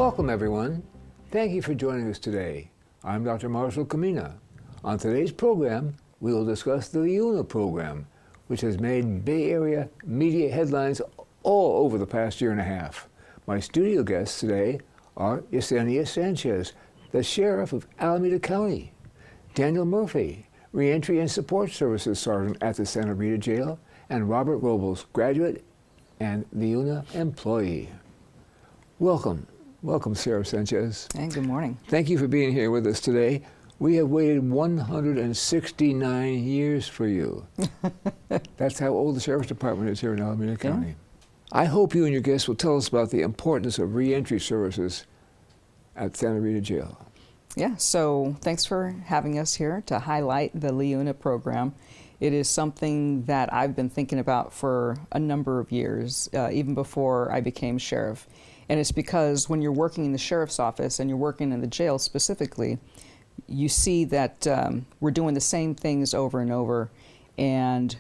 Welcome, everyone. Thank you for joining us today. I'm Dr. Marshall Kamina. On today's program, we will discuss the LIUNA program, which has made Bay Area media headlines all over the past year and a half. My studio guests today are Yesenia Sanchez, the Sheriff of Alameda County, Daniel Murphy, Reentry and Support Services Sergeant at the Santa Rita Jail, and Robert Robles, graduate and LIUNA employee. Welcome, Sheriff Sanchez. And good morning. Thank you for being here with us today. We have waited 169 years for you. That's how old the Sheriff's Department is here in Alameda County. I hope you and your guests will tell us about the importance of reentry services at Santa Rita Jail. Yeah, so thanks for having us here to highlight the LIUNA program. It is something that I've been thinking about for a number of years, even before I became sheriff. And it's because when you're working in the sheriff's office and you're working in the jail specifically, you see that we're doing the same things over and over, and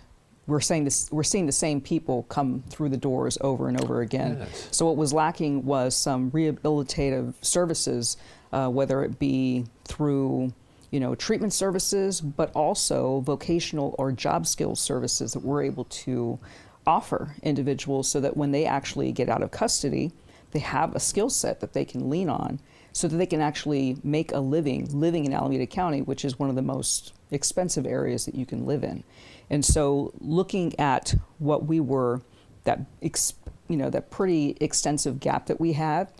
we're seeing the same people come through the doors over and over again. Yes. So what was lacking was some rehabilitative services, whether it be through treatment services, but also vocational or job skills services that we're able to offer individuals so that when they actually get out of custody, they have a skill set that they can lean on so that they can actually make a living in Alameda County, which is one of the most expensive areas that you can live in. And so looking at what we were, that pretty extensive gap that we had,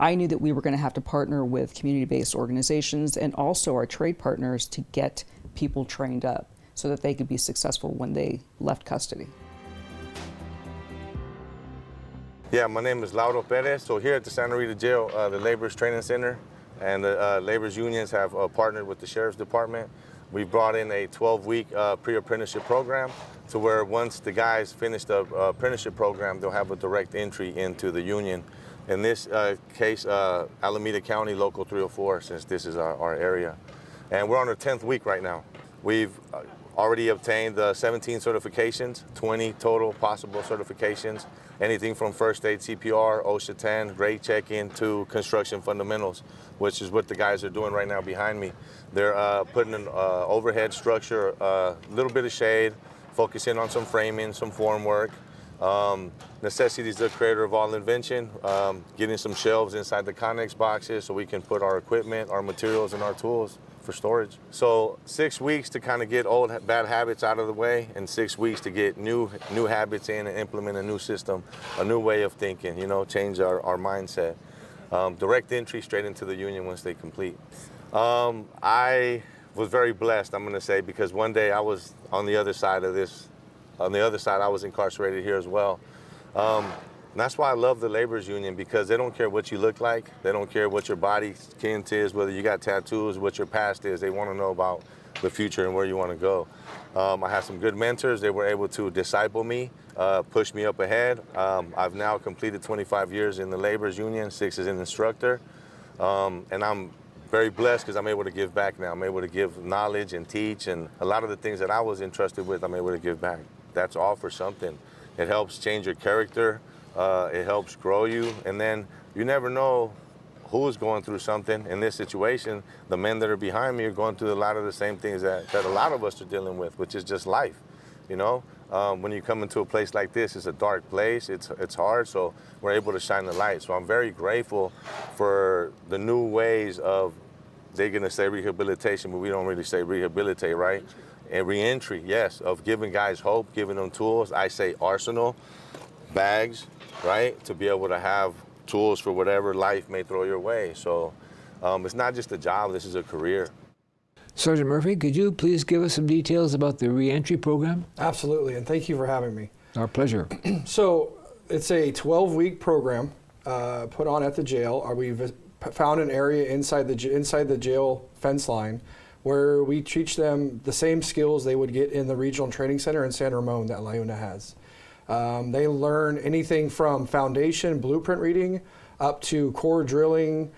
I knew that we were going to have to partner with community-based organizations and also our trade partners to get people trained up so that they could be successful when they left custody. Yeah, my name is Lauro Perez. So here at the Santa Rita Jail, the Laborers Training Center and the Laborers Unions have partnered with the Sheriff's Department. We brought in a 12-week pre-apprenticeship program to where once the guys finish the apprenticeship program, they'll have a direct entry into the union. In this case, Alameda County Local 304, since this is our area. And we're on our 10th week right now. We've already obtained 17 certifications, 20 total possible certifications, anything from first aid, CPR, OSHA 10, grade checking to construction fundamentals, which is what the guys are doing right now behind me. They're putting an overhead structure, a little bit of shade, focusing on some framing, some form work. Necessity is the creator of all invention, getting some shelves inside the Connex boxes so we can put our equipment, our materials, and our tools for storage. So 6 weeks to kind of get old bad habits out of the way, and 6 weeks to get new habits in and implement a new system, a new way of thinking, change our mindset. Direct entry straight into the union once they complete. I was very blessed, I'm gonna say, because one day I was on the other side of this. On the other side, I was incarcerated here as well. And that's why I love the Laborers Union, because they don't care what you look like. They don't care what your body tint is, whether you got tattoos, what your past is. They want to know about the future and where you want to go. I had some good mentors. They were able to disciple me, push me up ahead. I've now completed 25 years in the Laborers Union, 6 as an instructor. And I'm very blessed because I'm able to give back now. I'm able to give knowledge and teach, and a lot of the things that I was entrusted with, I'm able to give back. That's all for something. It helps change your character. It helps grow you. And then you never know who's going through something. In this situation, the men that are behind me are going through a lot of the same things that a lot of us are dealing with, which is just life. When you come into a place like this, it's a dark place, it's hard, so we're able to shine the light. So I'm very grateful for the new ways of, they're gonna say rehabilitation, but we don't really say rehabilitate, right? And reentry, yes, of giving guys hope, giving them tools. I say arsenal, bags, right? To be able to have tools for whatever life may throw your way. So it's not just a job, this is a career. Sergeant Murphy, could you please give us some details about the reentry program? Absolutely, and thank you for having me. Our pleasure. So it's a 12-week program put on at the jail. We've found an area inside the jail fence line where we teach them the same skills they would get in the Regional Training Center in San Ramon that LIUNA has. They learn anything from foundation, blueprint reading, up to core drilling,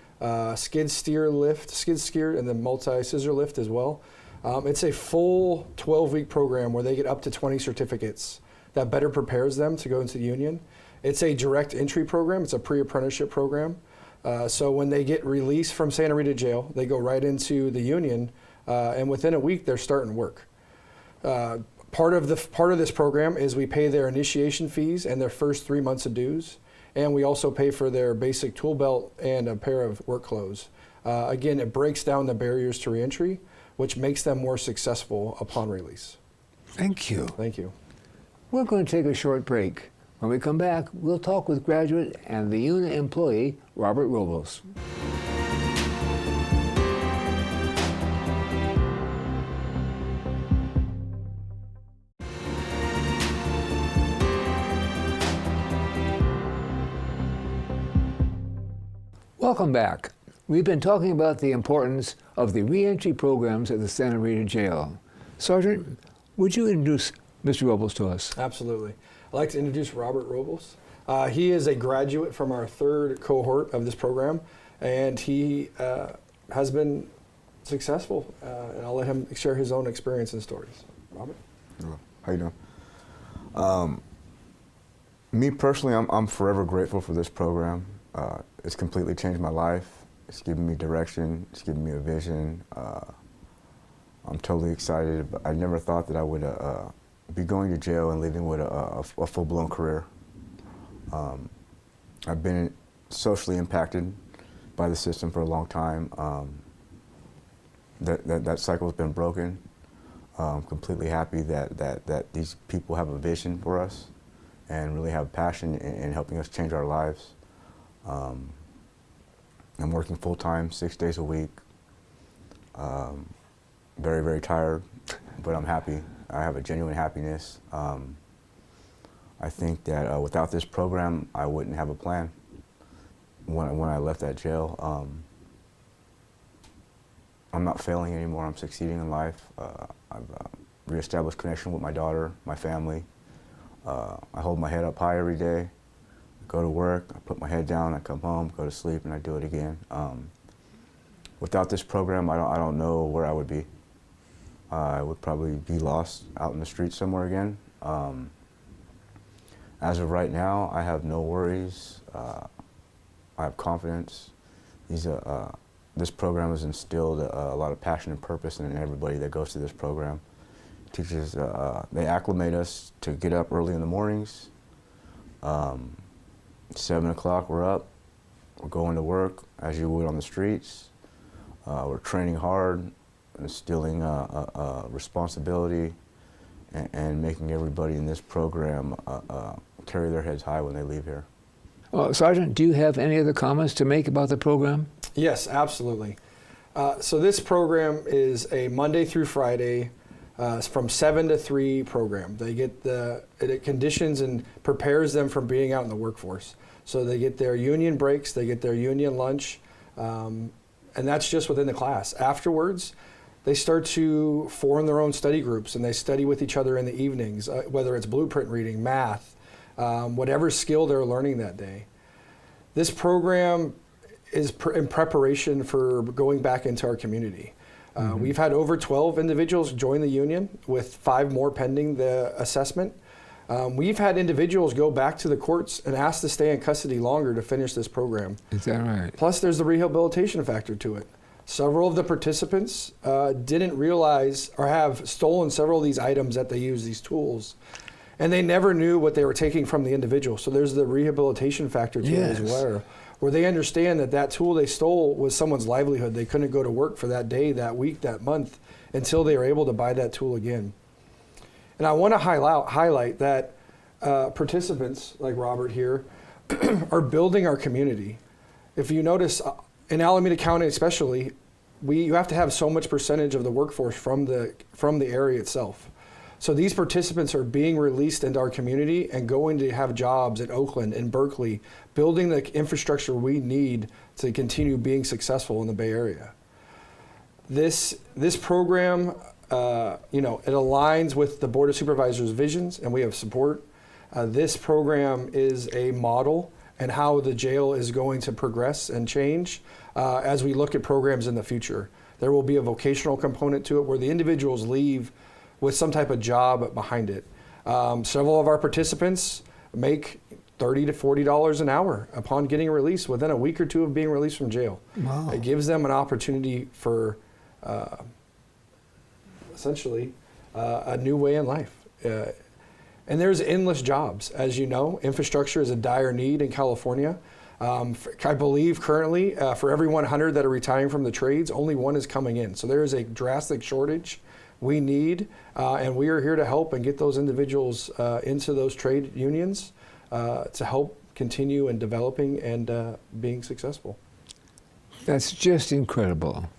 skid steer, and then multi-scissor lift as well. It's a full 12-week program where they get up to 20 certificates that better prepares them to go into the union. It's a direct entry program. It's a pre-apprenticeship program. So when they get released from Santa Rita Jail, they go right into the union, and within a week they're starting work. Part of this program is we pay their initiation fees and their first 3 months of dues, and we also pay for their basic tool belt and a pair of work clothes. Again, it breaks down the barriers to reentry, which makes them more successful upon release. Thank you. Thank you. We're going to take a short break. When we come back, we'll talk with graduate and the UNA employee, Robert Robles. Welcome back. We've been talking about the importance of the reentry programs at the Santa Rita Jail. Sergeant, would you introduce Mr. Robles to us? Absolutely. I'd like to introduce Robert Robles. He is a graduate from our 3rd cohort of this program, and he has been successful, and I'll let him share his own experience and stories. Robert? Hello. How you doing? Me personally, I'm forever grateful for this program. It's completely changed my life. It's given me direction. It's given me a vision. I'm totally excited. But I never thought that I would be going to jail and living with a full-blown career. I've been socially impacted by the system for a long time. That cycle's been broken. I'm completely happy that these people have a vision for us and really have passion in helping us change our lives. I'm working full-time, 6 days a week. Very, very tired, but I'm happy. I have a genuine happiness. I think that without this program, I wouldn't have a plan when I left that jail. I'm not failing anymore. I'm succeeding in life. I've reestablished connection with my daughter, my family. I hold my head up high every day. Go to work, I put my head down, I come home, go to sleep, and I do it again. Without this program, I don't know where I would be. I would probably be lost out in the streets somewhere again. As of right now, I have no worries. I have confidence. This program has instilled a lot of passion and purpose in everybody that goes to this program. It teaches, they acclimate us to get up early in the mornings. 7 o'clock, we're up. We're going to work as you would on the streets. We're training hard, instilling responsibility, and making everybody in this program carry their heads high when they leave here. Sergeant, do you have any other comments to make about the program? Yes, absolutely. So this program is a Monday through Friday from 7 to 3 program. They get it conditions and prepares them for being out in the workforce. So they get their union breaks, they get their union lunch, and that's just within the class. Afterwards, they start to form their own study groups, and they study with each other in the evenings, whether it's blueprint reading, math, whatever skill they're learning that day. This program is in preparation for going back into our community. We've had over 12 individuals join the union, with 5 more pending the assessment. We've had individuals go back to the courts and ask to stay in custody longer to finish this program. Is that right? Plus, there's the rehabilitation factor to it. Several of the participants didn't realize or have stolen several of these items that they use, these tools, and they never knew what they were taking from the individual. So there's the rehabilitation factor to it as well, where they understand that that tool they stole was someone's livelihood. They couldn't go to work for that day, that week, that month until they were able to buy that tool again. And I want to highlight that participants like Robert here are building our community. If you notice, in Alameda County especially, you have to have so much percentage of the workforce from the area itself. So these participants are being released into our community and going to have jobs in Oakland and Berkeley, building the infrastructure we need to continue being successful in the Bay Area. This program, it aligns with the Board of Supervisors' visions, and we have support. This program is a model and how the jail is going to progress and change as we look at programs in the future. There will be a vocational component to it where the individuals leave with some type of job behind it. Several of our participants make $30 to $40 an hour upon getting released within a week or two of being released from jail. Wow. It gives them an opportunity for essentially a new way in life. And there's endless jobs. As you know, infrastructure is a dire need in California. I believe currently for every 100 that are retiring from the trades, only one is coming in. So there is a drastic shortage we need, and we are here to help and get those individuals into those trade unions to help continue in developing and being successful. That's just incredible.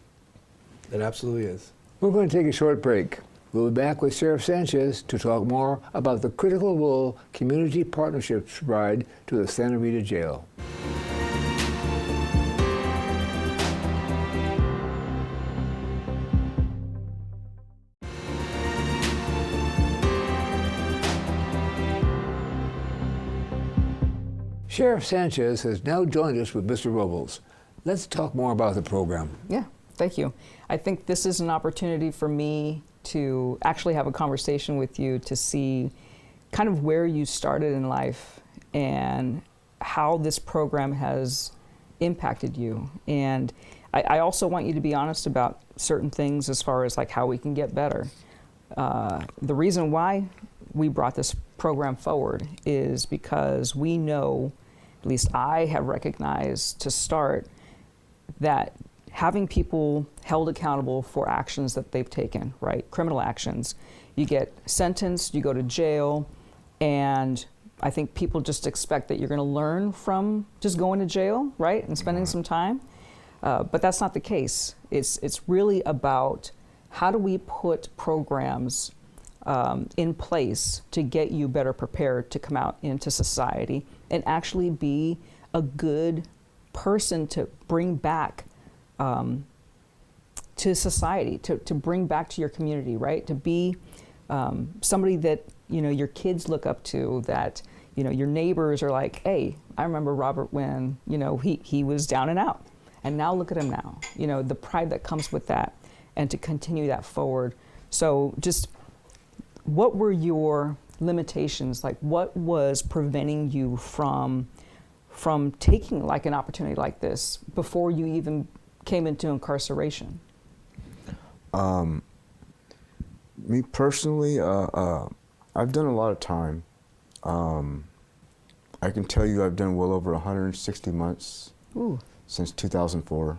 It absolutely is. We're going to take a short break. We'll be back with Sheriff Sanchez to talk more about the critical role community partnerships provide to the Santa Rita Jail. Sheriff Sanchez has now joined us with Mr. Robles. Let's talk more about the program. Yeah, thank you. I think this is an opportunity for me to actually have a conversation with you to see kind of where you started in life and how this program has impacted you. And I also want you to be honest about certain things as far as like how we can get better. The reason why we brought this program forward is because we know, at least I have recognized to start, that having people held accountable for actions that they've taken, right? Criminal actions. You get sentenced, you go to jail, and I think people just expect that you're going to learn from just going to jail, right? And spending some time. But that's not the case. It's really about how do we put programs in place to get you better prepared to come out into society and actually be a good person to bring back to society, to bring back to your community, right? To be somebody that, you know, your kids look up to, that, you know, your neighbors are like, hey, I remember Robert when, you know, he was down and out. And now look at him now. You know, the pride that comes with that, and to continue that forward. So just, what were your limitations? Like, what was preventing you from taking like an opportunity like this before you even came into incarceration? Me personally, I've done a lot of time. I can tell you I've done well over 160 months. Ooh. Since 2004.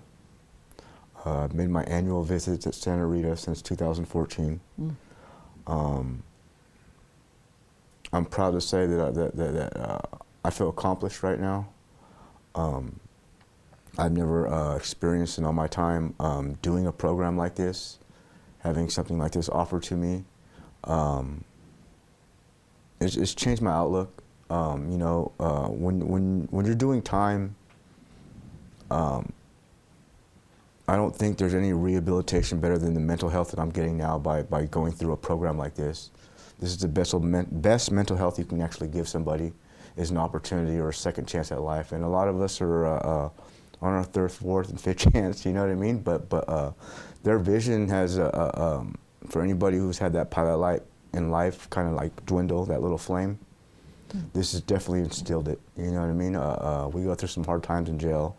I've made my annual visits at Santa Rita since 2014. I'm proud to say that I feel accomplished right now. I've never experienced in all my time doing a program like this, having something like this offered to me. It's changed my outlook. You know, when you're doing time, I don't think there's any rehabilitation better than the mental health that I'm getting now by going through a program like this. This is the best mental health you can actually give somebody, is an opportunity or a second chance at life. And a lot of us are on our third, fourth, and fifth chance, you know what I mean? But their vision has, for anybody who's had that pilot light in life kind of like dwindle, that little flame, this has definitely instilled it, you know what I mean? We go through some hard times in jail,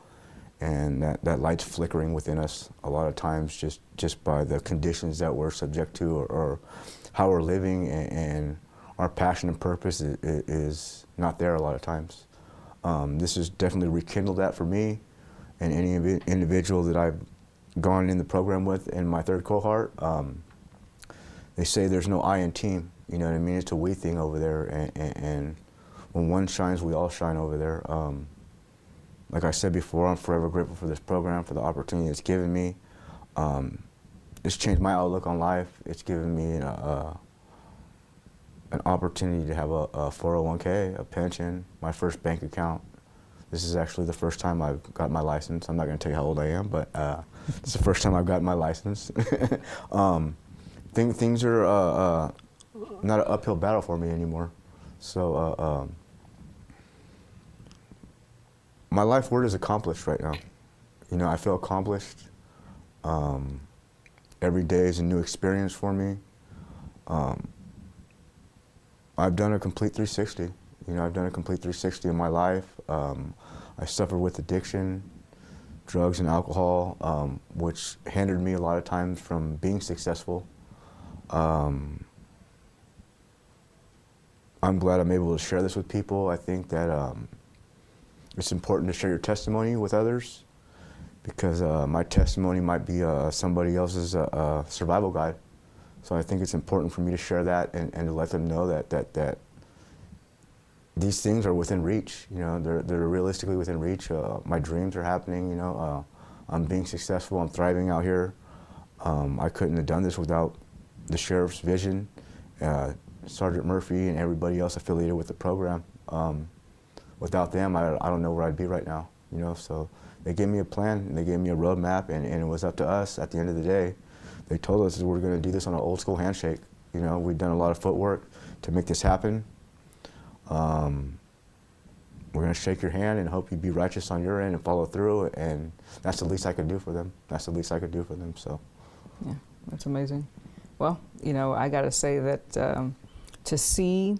and that light's flickering within us a lot of times just by the conditions that we're subject to, or how we're living, and our passion and purpose is not there a lot of times. This has definitely rekindled that for me and any individual that I've gone in the program with in my third cohort. They say there's no I in team, you know what I mean? It's a we thing over there, and when one shines, we all shine over there. Like I said before, I'm forever grateful for this program, for the opportunity it's given me. It's changed my outlook on life. It's given me an opportunity to have a 401k, a pension, my first bank account. This is actually the first time I've got my license. I'm not going to tell you how old I am, but it's the first time I've gotten my license. Things are not an uphill battle for me anymore. So my life word is accomplished right now. You know, I feel accomplished. Every day is a new experience for me. I've done a complete 360. You know, I've done a complete 360 in my life. I suffered with addiction, drugs and alcohol, which hindered me a lot of times from being successful. I'm glad I'm able to share this with people. I think that it's important to share your testimony with others, because my testimony might be somebody else's survival guide. So I think it's important for me to share that and to let them know that these things are within reach. You know, they're realistically within reach. My dreams are happening. You know, I'm being successful. I'm thriving out here. I couldn't have done this without the sheriff's vision, Sergeant Murphy, and everybody else affiliated with the program. Without them, I don't know where I'd be right now. You know, so they gave me a plan, and they gave me a roadmap, and it was up to us at the end of the day. They told us that we're going to do this on an old school handshake. You know, we've done a lot of footwork to make this happen. We're going to shake your hand and hope you be righteous on your end and follow through, and that's the least I could do for them. That's the least I could do for them, so. Yeah, that's amazing. Well, you know, I got to say that to see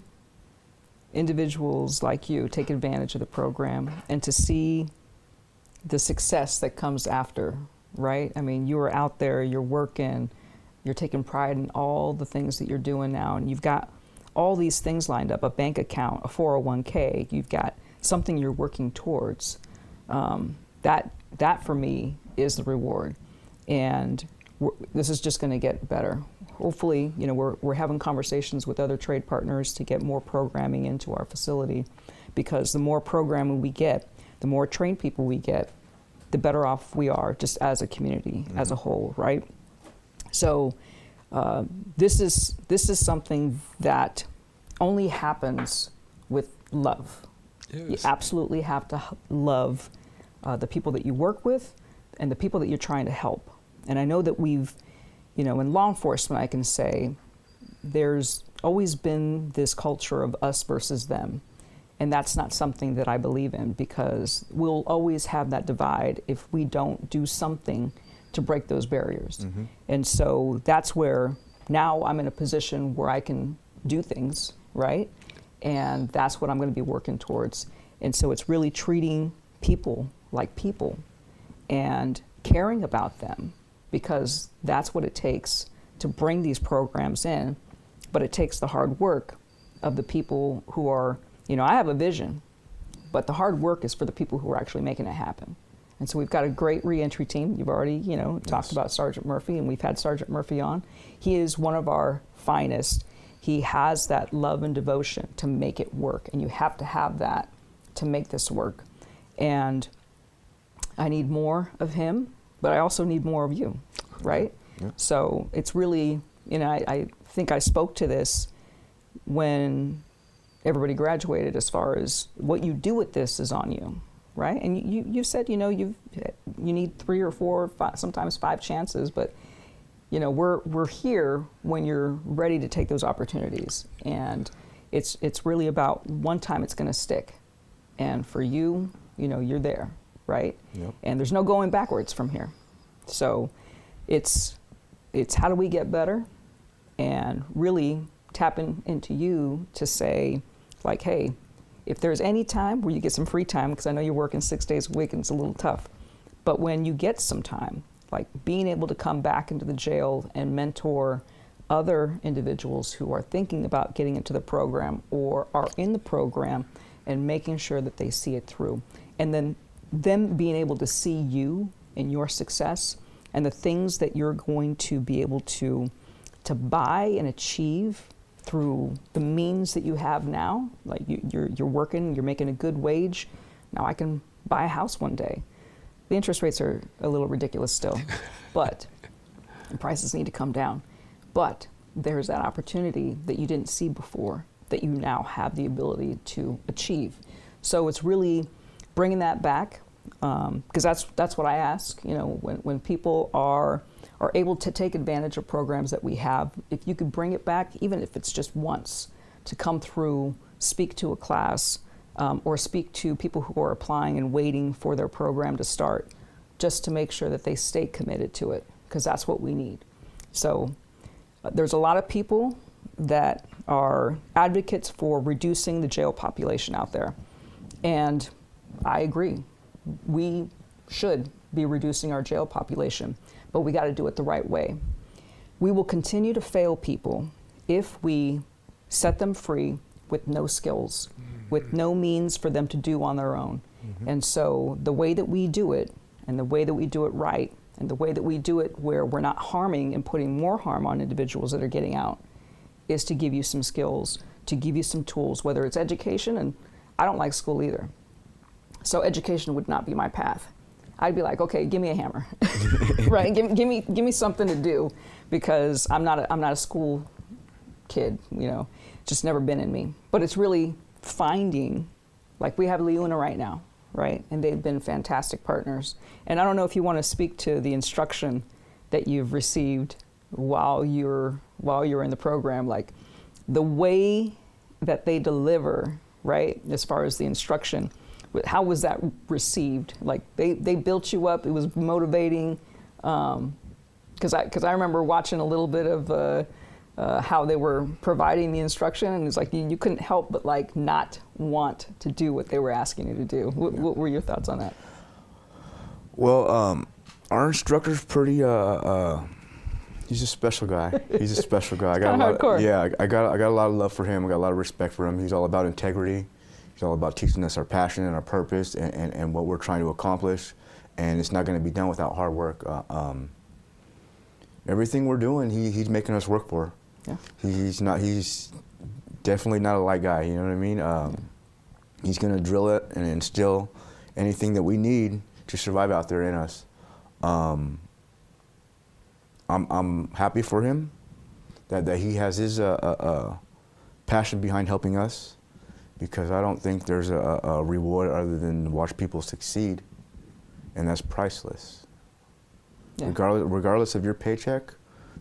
individuals like you take advantage of the program and to see the success that comes after, right? I mean, you are out there, you're working, you're taking pride in all the things that you're doing now, and you've got all these things lined up, a bank account, a 401k, you've got something you're working towards. That for me is the reward. And this is just going to get better. Hopefully, you know, we're having conversations with other trade partners to get more programming into our facility, because the more programming we get, the more trained people we get, the better off we are just as a community, as a whole, right? So this is something that only happens with love. Yes. You absolutely have to love the people that you work with and the people that you're trying to help. And I know that we've, you know, in law enforcement, I can say there's always been this culture of us versus them. And that's not something that I believe in, because we'll always have that divide if we don't do something to break those barriers. Mm-hmm. And so that's where now I'm in a position where I can do things, right? And that's what I'm going to be working towards. And so it's really treating people like people and caring about them, because that's what it takes to bring these programs in. But it takes the hard work of the people who are, you know, I have a vision, but the hard work is for the people who are actually making it happen. And so we've got a great reentry team. You've already, you know, talked about Sergeant Murphy, and we've had Sergeant Murphy on. He is one of our finest. He has that love and devotion to make it work, and you have to have that to make this work. And I need more of him, but I also need more of you, right? Yeah. So it's really, you know, I think I spoke to this when everybody graduated, as far as what you do with this is on you, right? And you said, you know, you need 3 or 4, 5, sometimes 5 chances, but you know, we're here when you're ready to take those opportunities, and it's really about one time it's going to stick, and for you, you know, you're there, right? Yep. And there's no going backwards from here. So it's how do we get better, and really tapping into you to say, like, hey, if there's any time where you get some free time, because I know you're working 6 days a week and it's a little tough, but when you get some time, like being able to come back into the jail and mentor other individuals who are thinking about getting into the program or are in the program, and making sure that they see it through. And then them being able to see you and your success and the things that you're going to be able to buy and achieve through the means that you have now. Like you're working, you're making a good wage. Now I can buy a house one day. The interest rates are a little ridiculous still, but the prices need to come down. But there's that opportunity that you didn't see before that you now have the ability to achieve. So it's really bringing that back, because that's what I ask. You know, when people are able to take advantage of programs that we have, if you could bring it back, even if it's just once, to come through, speak to a class, or speak to people who are applying and waiting for their program to start, just to make sure that they stay committed to it, because that's what we need. So there's a lot of people that are advocates for reducing the jail population out there. And I agree. We should be reducing our jail population, but we got to do it the right way. We will continue to fail people if we set them free with no skills, with no means for them to do on their own. And so the way that we do it, and the way that we do it right, and the way that we do it where we're not harming and putting more harm on individuals that are getting out, is to give you some skills, to give you some tools, whether it's education, and I don't like school either. So education would not be my path. I'd be like, okay, give me a hammer, right? Give me something to do, because I'm not a school kid, you know, just never been in me. But it's really finding, like we have LiUNA right now, right? And they've been fantastic partners. And I don't know if you want to speak to the instruction that you've received while you're in the program, like the way that they deliver, right, as far as the instruction. How was that received? Like they built you up. It was motivating. Because I remember watching a little bit of how they were providing the instruction, and it's like you couldn't help but like not want to do what they were asking you to do. What were your thoughts on that? Well, our instructor's pretty. He's a special guy. He's a special guy. I got a lot. Hardcore. I got a lot of love for him. I got a lot of respect for him. He's all about integrity. It's all about teaching us our passion and our purpose and what we're trying to accomplish, and it's not going to be done without hard work. Everything we're doing, he's making us work for. Yeah. He's definitely not a light guy, you know what I mean? He's going to drill it and instill anything that we need to survive out there in us. I'm happy for him that he has his passion behind helping us, because I don't think there's a reward other than to watch people succeed, and that's priceless. Yeah. Regardless of your paycheck,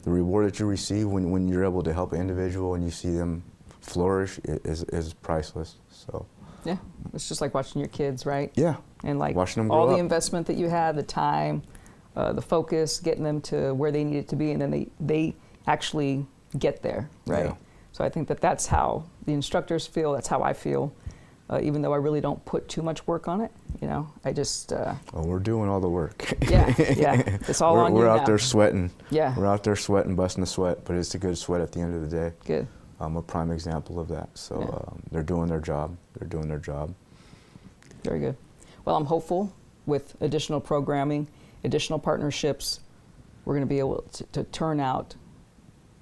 the reward that you receive when you're able to help an individual and you see them flourish is priceless. So. Yeah, it's just like watching your kids, right? Yeah. And like watching them all grow the up. investment that you had, the time, the focus, getting them to where they needed to be, and then they actually get there, right? Yeah. So I think that's how the instructors feel. That's how I feel, even though I really don't put too much work on it. You know, I just. Well, we're doing all the work. Yeah. It's all on you We're now. out there sweating. Yeah. We're out there sweating, busting the sweat, but it's a good sweat at the end of the day. Good. I'm a prime example of that. So they're doing their job. They're doing their job. Very good. Well, I'm hopeful with additional programming, additional partnerships, we're going to be able to turn out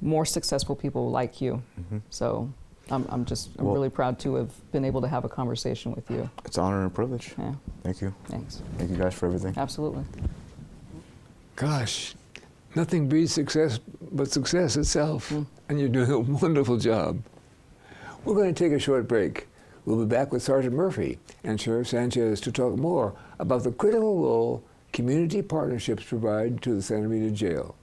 more successful people like you. So I'm really proud to have been able to have a conversation with you. It's an honor and a privilege. Yeah. Thank you. Thanks. Thank you guys for everything. Absolutely. Gosh, nothing breeds success but success itself, and you're doing a wonderful job. We're going to take a short break. We'll be back with Sergeant Murphy and Sheriff Sanchez to talk more about the critical role community partnerships provide to the Santa Rita Jail.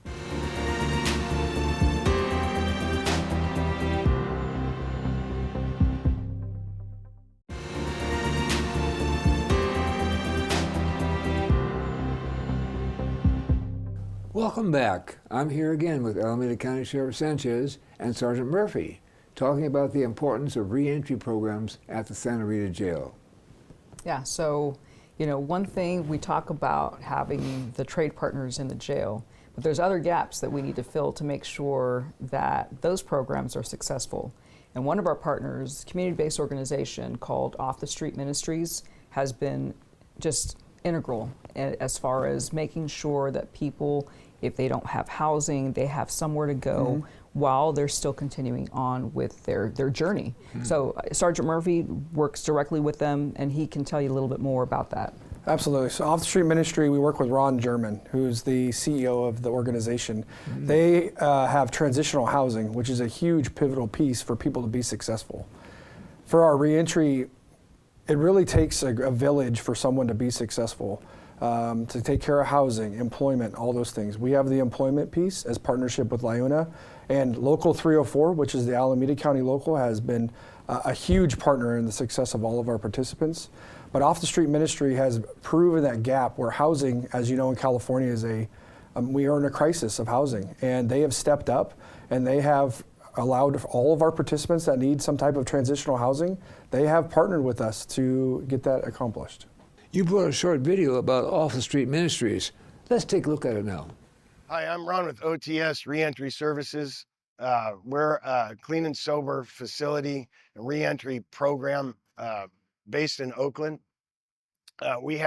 Welcome back. I'm here again with Alameda County Sheriff Sanchez and Sergeant Murphy, talking about the importance of reentry programs at the Santa Rita Jail. Yeah, so, one thing we talk about having the trade partners in the jail, but there's other gaps that we need to fill to make sure that those programs are successful. And one of our partners, community-based organization called Off the Street Ministries, has been just integral as far as making sure that people, if they don't have housing, they have somewhere to go while they're still continuing on with their journey. So Sergeant Murphy works directly with them, and he can tell you a little bit more about that. Absolutely. So Off the Street Ministry, we work with Ron German, who's the CEO of the organization. They have transitional housing, which is a huge pivotal piece for people to be successful. For our reentry, it really takes a village for someone to be successful, to take care of housing, employment, all those things. We have the employment piece as partnership with LiUNA, and Local 304, which is the Alameda County local, has been a huge partner in the success of all of our participants. But Off the Street Ministry has proven that gap where housing, as you know, in California is we are in a crisis of housing, and they have stepped up and they have allowed all of our participants that need some type of transitional housing, they have partnered with us to get that accomplished. You brought a short video about Off the Street Ministries. Let's take a look at it now. Hi, I'm Ron with OTS Reentry Services. We're a clean and sober facility and reentry program based in Oakland. We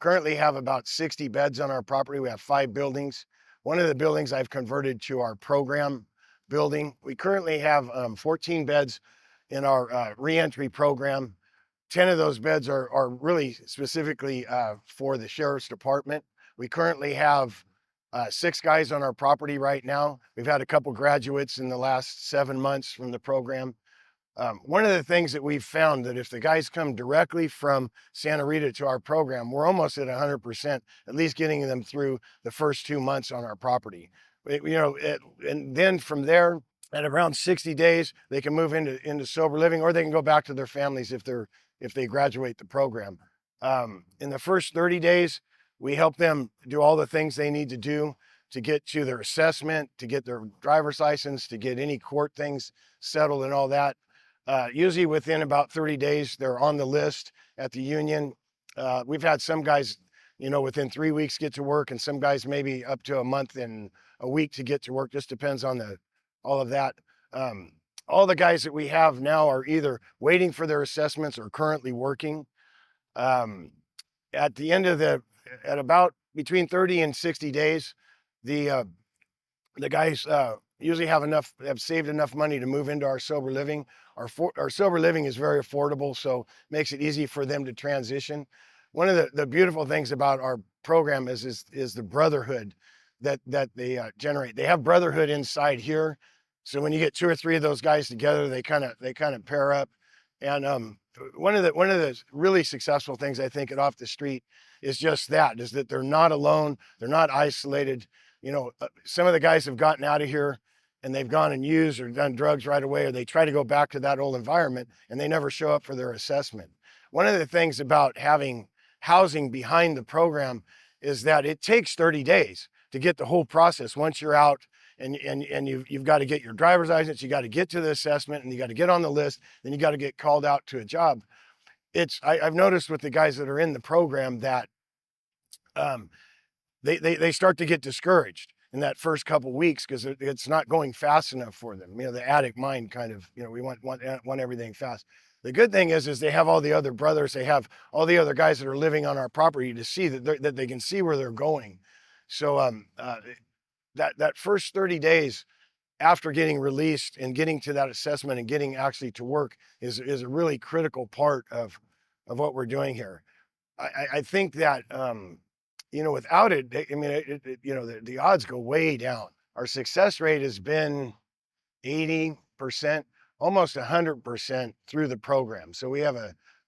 currently have about 60 beds on our property. We have 5 buildings. One of the buildings I've converted to our program building. We currently have 14 beds in our reentry program. 10 of those beds are really specifically for the Sheriff's Department. We currently have 6 guys on our property right now. We've had a couple graduates in the last 7 months from the program. One of the things that we've found that if the guys come directly from Santa Rita to our program, we're almost at 100%, at least getting them through the first 2 months on our property. And then from there, at around 60 days, they can move into sober living, or they can go back to their families if they graduate the program. In the first 30 days, we help them do all the things they need to do to get to their assessment, to get their driver's license, to get any court things settled and all that. Usually within about 30 days, they're on the list at the union. We've had some guys, within 3 weeks get to work, and some guys maybe up to a month and a week to get to work. Just depends on all of that. All the guys that we have now are either waiting for their assessments or currently working. At the end of at about between 30 and 60 days, the guys usually have saved enough money to move into our sober living. Our sober living is very affordable, so makes it easy for them to transition. One of the beautiful things about our program is the brotherhood that they generate. They have brotherhood inside here, so when you get 2 or 3 of those guys together, they kind of pair up. And one of the really successful things I think at Off the Street is that they're not alone, they're not isolated. Some of the guys have gotten out of here and they've gone and used or done drugs right away, or they try to go back to that old environment and they never show up for their assessment. One of the things about having housing behind the program is that it takes 30 days to get the whole process. Once you're out and you've got to get your driver's license, you got to get to the assessment, and you got to get on the list, then you got to get called out to a job. I've noticed with the guys that are in the program that they start to get discouraged in that first couple weeks because it's not going fast enough for them. The addict mind kind of, we want everything fast. The good thing is they have all the other brothers, they have all the other guys that are living on our property to see that they can see where they're going. So that first 30 days after getting released and getting to that assessment and getting actually to work is a really critical part of what we're doing here. I think that without it, the odds go way down. Our success rate has been 80%, almost 100% through the program. So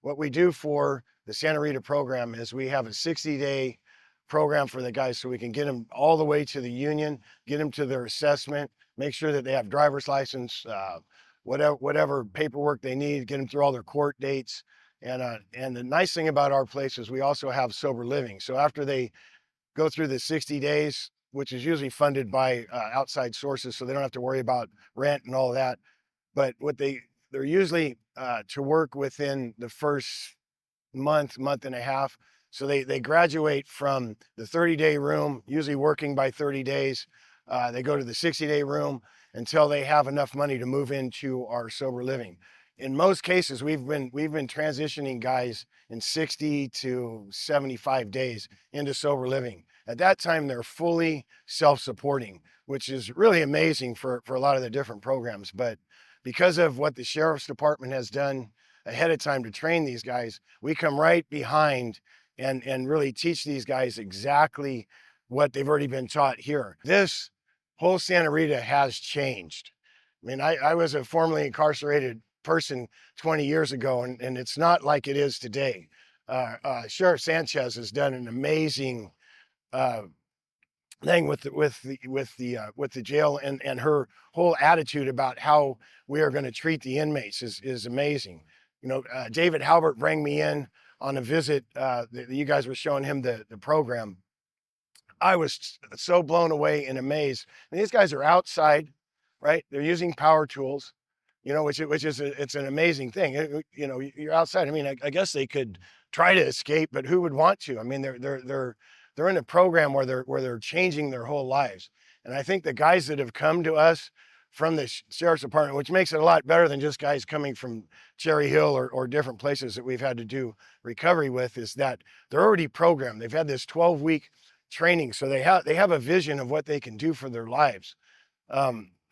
what we do for the Santa Rita program is we have a 60-day program for the guys so we can get them all the way to the union, get them to their assessment, make sure that they have driver's license, whatever paperwork they need, get them through all their court dates. And the nice thing about our place is we also have sober living. So after they go through the 60 days, which is usually funded by outside sources, so they don't have to worry about rent and all that. But they're usually to work within the first month and a half. So they graduate from the 30-day room, usually working by 30 days. They go to the 60-day room until they have enough money to move into our sober living. In most cases, we've been transitioning guys in 60 to 75 days into sober living. At that time, they're fully self-supporting, which is really amazing for a lot of the different programs. But because of what the Sheriff's Department has done ahead of time to train these guys, we come right behind and really teach these guys exactly what they've already been taught here. This whole Santa Rita has changed. I mean, I was a formerly incarcerated person 20 years ago, and it's not like it is today. Sheriff Sanchez has done an amazing thing with the jail, and her whole attitude about how we are going to treat the inmates is amazing. David Halbert brought me in on a visit that you guys were showing him the program. I was so blown away and amazed. And these guys are outside right? They're using power tools, you know, it's an amazing thing. You know, you're outside. I mean, I guess they could try to escape, but who would want to? I mean, they're in a program where they're changing their whole lives. And I think the guys that have come to us from the sheriff's department, which makes it a lot better than just guys coming from Cherry Hill or different places that we've had to do recovery with, is that they're already programmed. They've had this 12-week training, so they have a vision of what they can do for their lives.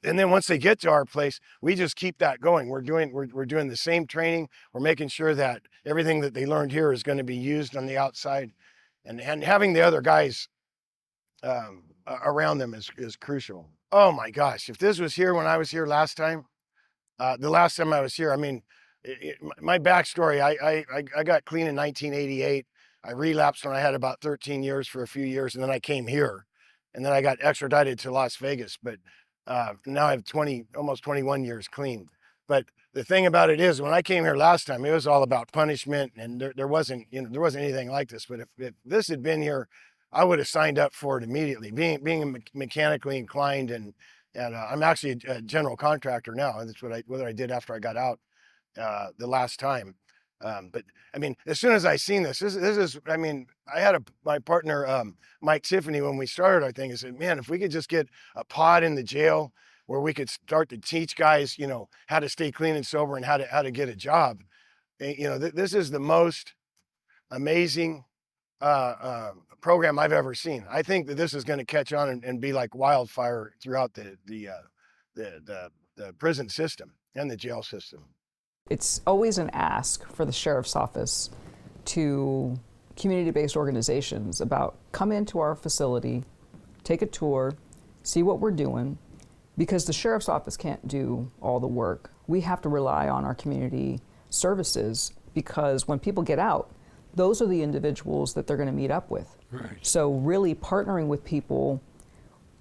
And then once they get to our place, we just keep that going. We're doing the same training. We're making sure that everything that they learned here is going to be used on the outside, and having the other guys around them is crucial. Oh my gosh, if this was here when I was here last time, the last time I was here, I mean, my backstory, I got clean in 1988. I relapsed when I had about 13 years for a few years, and then I came here, and then I got extradited to Las Vegas. But now I have almost 21 years clean. But the thing about it is, when I came here last time, it was all about punishment, and there wasn't anything like this. But if this had been here, I would have signed up for it immediately. Being mechanically inclined, and I'm actually a general contractor now. That's what I did after I got out the last time. But I mean, as soon as I seen this is, I mean, I had my partner, Mike Tiffany, when we started our thing, I said, man, if we could just get a pod in the jail where we could start to teach guys, you know, how to stay clean and sober and how to get a job. You know, this is the most amazing program I've ever seen. I think that this is going to catch on and be like wildfire throughout the prison system and the jail system. It's always an ask for the sheriff's office to community-based organizations about come into our facility, take a tour, see what we're doing, because the sheriff's office can't do all the work. We have to rely on our community services, because when people get out, those are the individuals that they're going to meet up with. Right. So really partnering with people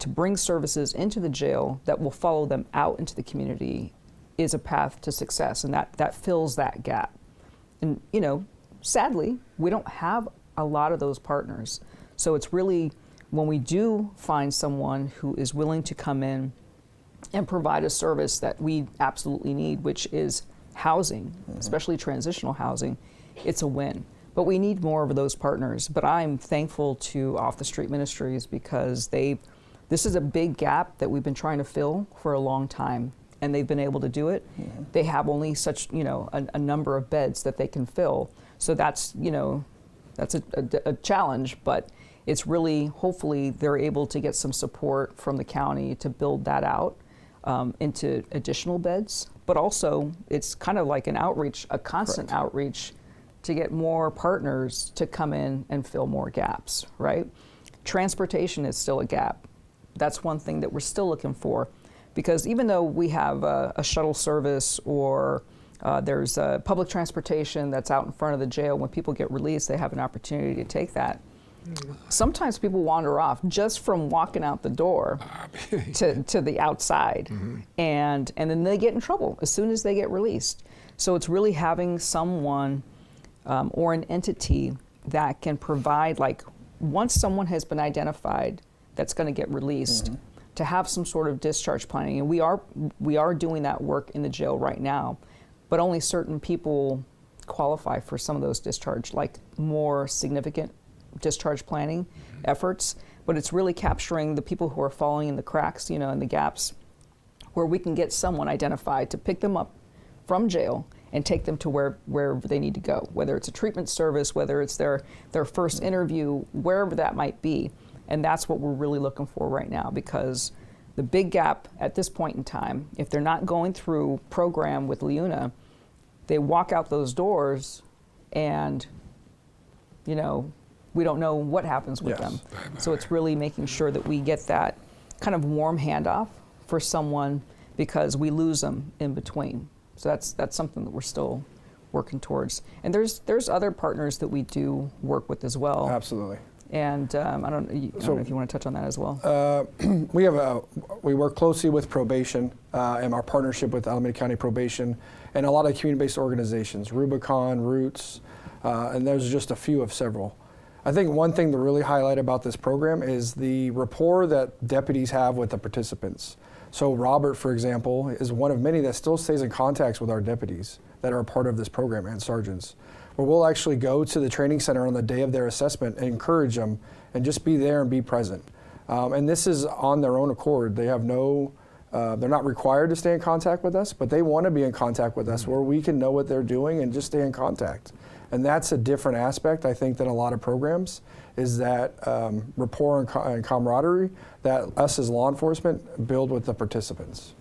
to bring services into the jail that will follow them out into the community is a path to success, and that fills that gap. And you know, sadly, we don't have a lot of those partners. So it's really, when we do find someone who is willing to come in and provide a service that we absolutely need, which is housing, especially transitional housing, it's a win. But we need more of those partners. But I'm thankful to Off the Street Ministries, because this is a big gap that we've been trying to fill for a long time, and they've been able to do it. Mm-hmm. They have only such, you know, a number of beds that they can fill. So that's, you know, that's a challenge, but it's really, hopefully they're able to get some support from the county to build that out into additional beds. But also it's kind of like an outreach, a constant Correct. Outreach to get more partners to come in and fill more gaps, right? Transportation is still a gap. That's one thing that we're still looking for, because even though we have a shuttle service or there's public transportation that's out in front of the jail, when people get released, they have an opportunity to take that. Sometimes people wander off just from walking out the door to the outside, mm-hmm. and then they get in trouble as soon as they get released. So it's really having someone or an entity that can provide, like, once someone has been identified that's going to get released, mm-hmm. to have some sort of discharge planning. And we are doing that work in the jail right now, but only certain people qualify for some of those discharge, like more significant discharge planning mm-hmm. efforts. But it's really capturing the people who are falling in the cracks, you know, in the gaps, where we can get someone identified to pick them up from jail and take them to wherever they need to go, whether it's a treatment service, whether it's their first interview, wherever that might be. And that's what we're really looking for right now, because the big gap at this point in time, if they're not going through program with LIUNA, they walk out those doors and, you know, we don't know what happens with them. So it's really making sure that we get that kind of warm handoff for someone, because we lose them in between. So that's something that we're still working towards. And there's other partners that we do work with as well. Absolutely. And I don't know if you want to touch on that as well. We work closely with probation and our partnership with Alameda County Probation and a lot of community-based organizations, Rubicon, Roots, and there's just a few of several. I think one thing to really highlight about this program is the rapport that deputies have with the participants. So Robert, for example, is one of many that still stays in contact with our deputies that are a part of this program and sergeants, where we'll actually go to the training center on the day of their assessment and encourage them and just be there and be present. And this is on their own accord. They have no, they're not required to stay in contact with us, but they want to be in contact with us where we can know what they're doing and just stay in contact. And that's a different aspect, I think, than a lot of programs, is that rapport and camaraderie that us as law enforcement build with the participants.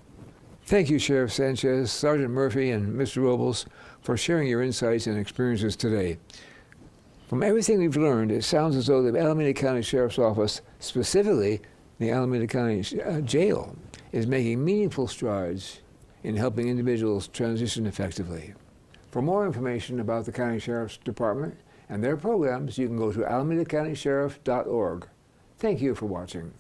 Thank you, Sheriff Sanchez, Sergeant Murphy, and Mr. Robles for sharing your insights and experiences today. From everything we've learned, it sounds as though the Alameda County Sheriff's Office, specifically the Alameda County Jail, is making meaningful strides in helping individuals transition effectively. For more information about the County Sheriff's Department and their programs, you can go to alamedacountysheriff.org. Thank you for watching.